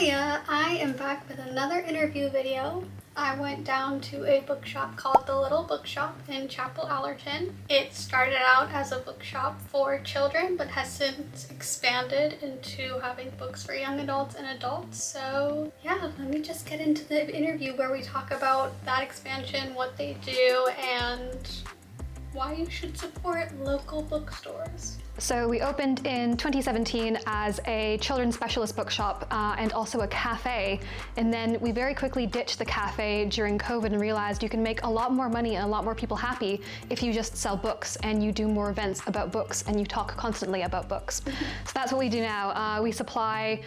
Hiya, I am back with another interview video. I went down to a bookshop called the Little Bookshop in Chapel, Allerton. It started out as a bookshop for children, but has since expanded into having books for young adults and adults. So yeah, let me just get into the interview where we talk about that expansion, what they do, and why you should support local bookstores. So we opened in 2017 as a children's specialist bookshop and also a cafe. And then we very quickly ditched the cafe during COVID and realized you can make a lot more money and a lot more people happy if you just sell books and you do more events about books and you talk constantly about books. So that's what we do now. We supply,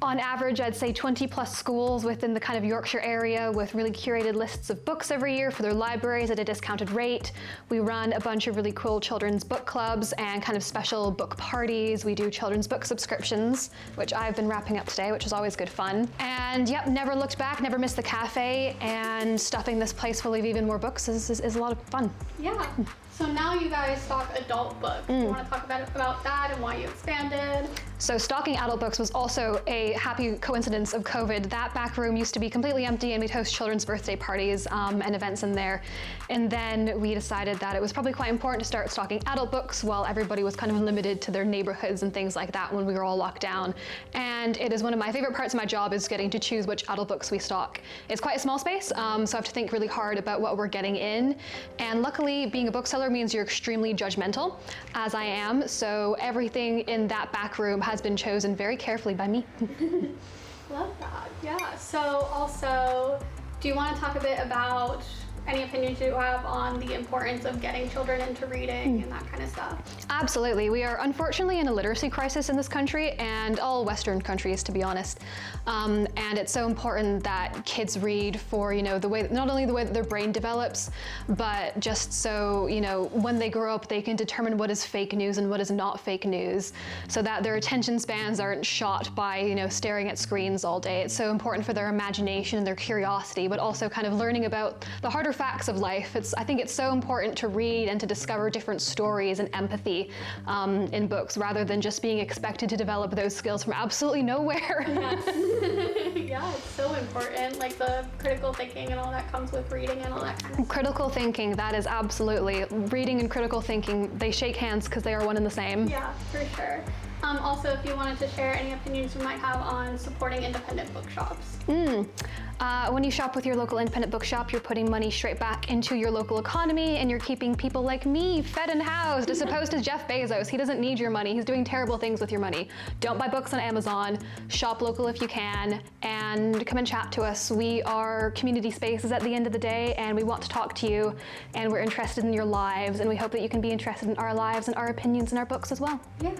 on average, I'd say 20 plus schools within the kind of Yorkshire area with really curated lists of books every year for their libraries at a discounted rate. We run a bunch of really cool children's book clubs and kind of special book parties. We do children's book subscriptions, which I've been wrapping up today, which is always good fun. And yep, never looked back, never missed the cafe, and stuffing this place full of even more books is a lot of fun. Yeah. So now you guys stock adult books. You want to talk about that and why you expanded? So stocking adult books was also a happy coincidence of COVID. That back room used to be completely empty and we'd host children's birthday parties and events in there. And then we decided that it was probably quite important to start stocking adult books while everybody was kind of limited to their neighborhoods and things like that when we were all locked down. And it is one of my favorite parts of my job is getting to choose which adult books we stock. It's quite a small space, so I have to think really hard about what we're getting in. And luckily, being a bookseller means you're extremely judgmental, as I am. So everything in that back room has been chosen very carefully by me. Love that. Yeah. So also, do you want to talk a bit about any opinions you have on the importance of getting children into reading and that kind of stuff? Absolutely. We are unfortunately in a literacy crisis in this country and all Western countries, to be honest. And it's so important that kids read for, the way, not only the way that their brain develops, but just so, when they grow up, they can determine what is fake news and what is not fake news, so that their attention spans aren't shot by, staring at screens all day. It's so important for their imagination and their curiosity, but also kind of learning about the harder facts of life. I think it's so important to read and to discover different stories and empathy in books rather than just being expected to develop those skills from absolutely nowhere. Yeah, it's so important, like the critical thinking and all that comes with reading and all that kind of stuff. Critical thinking, that is absolutely, reading and critical thinking, they shake hands because they are one and the same. Yeah, for sure. Also, if you wanted to share any opinions you might have on supporting independent bookshops. When you shop with your local independent bookshop, you're putting money straight back into your local economy and you're keeping people like me fed and housed, as opposed to Jeff Bezos. He doesn't need your money. He's doing terrible things with your money. Don't buy books on Amazon, shop local if you can, and come and chat to us. We are community spaces at the end of the day, and we want to talk to you, and we're interested in your lives, and we hope that you can be interested in our lives and our opinions and our books as well. Yeah,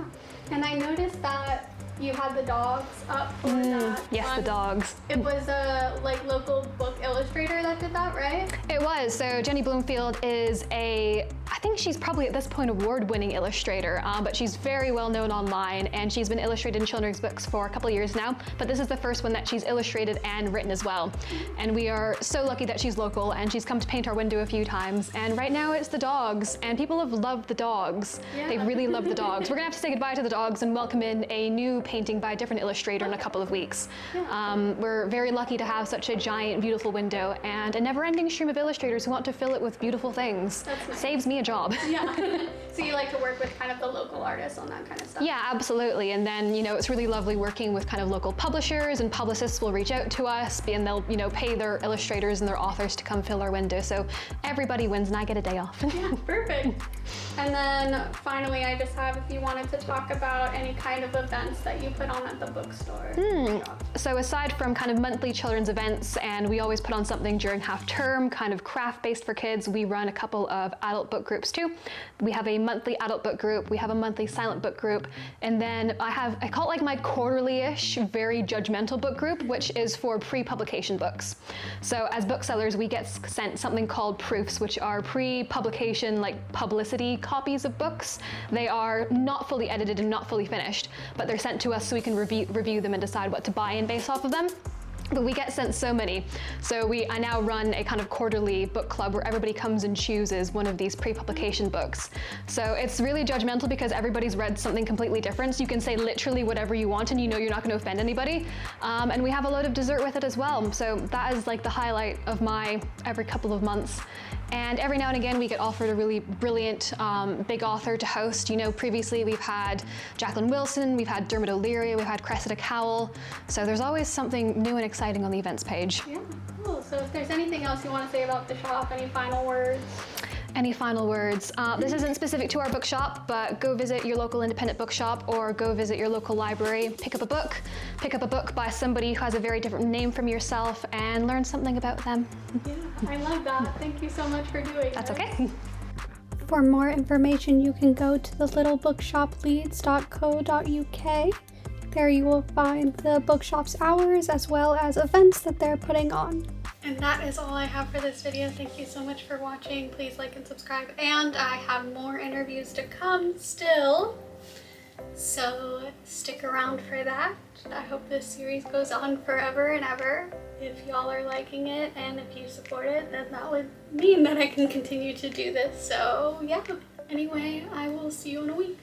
and I noticed that you had the dogs up for that. Yes, the dogs. It was a local book illustrator that did that, right? It was. So Jenny Bloomfield is I think she's probably at this point award-winning illustrator, but she's very well known online, and she's been illustrated in children's books for a couple of years now, but this is the first one that she's illustrated and written as well. And we are so lucky that she's local, and she's come to paint our window a few times, and right now it's the dogs, and people have loved the dogs. Yeah. They really love the dogs. We're gonna have to say goodbye to the dogs and welcome in a new painting by a different illustrator in a couple of weeks. Yeah. We're very lucky to have such a giant, beautiful window and a never-ending stream of illustrators who want to fill it with beautiful things. That's nice. Saves me a job. Yeah. So you like to work with kind of the local artists on that kind of stuff? Yeah, absolutely. And then, it's really lovely working with kind of local publishers, and publicists will reach out to us and they'll, pay their illustrators and their authors to come fill our window. So everybody wins and I get a day off. Yeah, perfect. And then finally, I just have, if you wanted to talk about any kind of events that you put on at the bookstore. So aside from kind of monthly children's events, and we always put on something during half term, kind of craft-based for kids, we run a couple of adult book groups too. We have a monthly adult book group, we have a monthly silent book group, and then I call it like my quarterly-ish, very judgmental book group, which is for pre-publication books. So as booksellers, we get sent something called proofs, which are pre-publication, publicity copies of books. They are not fully edited and not fully finished, but they're sent to us so we can review them and decide what to buy in based off of them. but we get sent so many. So I now run a kind of quarterly book club where everybody comes and chooses one of these pre-publication books. So it's really judgmental because everybody's read something completely different. So you can say literally whatever you want and you know you're not going to offend anybody. And we have a load of dessert with it as well. So that is like the highlight of my every couple of months. And every now and again we get offered a really brilliant big author to host. You know, previously we've had Jacqueline Wilson, we've had Dermot O'Leary, we've had Cressida Cowell. So there's always something new and exciting on the events page. Yeah, cool. So if there's anything else you want to say about the shop, any final words? Any final words? This isn't specific to our bookshop, but go visit your local independent bookshop or go visit your local library, pick up a book by somebody who has a very different name from yourself and learn something about them. Yeah, I love that. Thank you so much for doing it. That's okay. For more information, you can go to thelittlepooshopleads.co.uk. There you will find the bookshop's hours as well as events that they're putting on. And that is all I have for this video. Thank you so much for watching. Please like and subscribe. And I have more interviews to come still, so stick around for that. I hope this series goes on forever and ever. If y'all are liking it and if you support it, then that would mean that I can continue to do this. So yeah, anyway, I will see you in a week.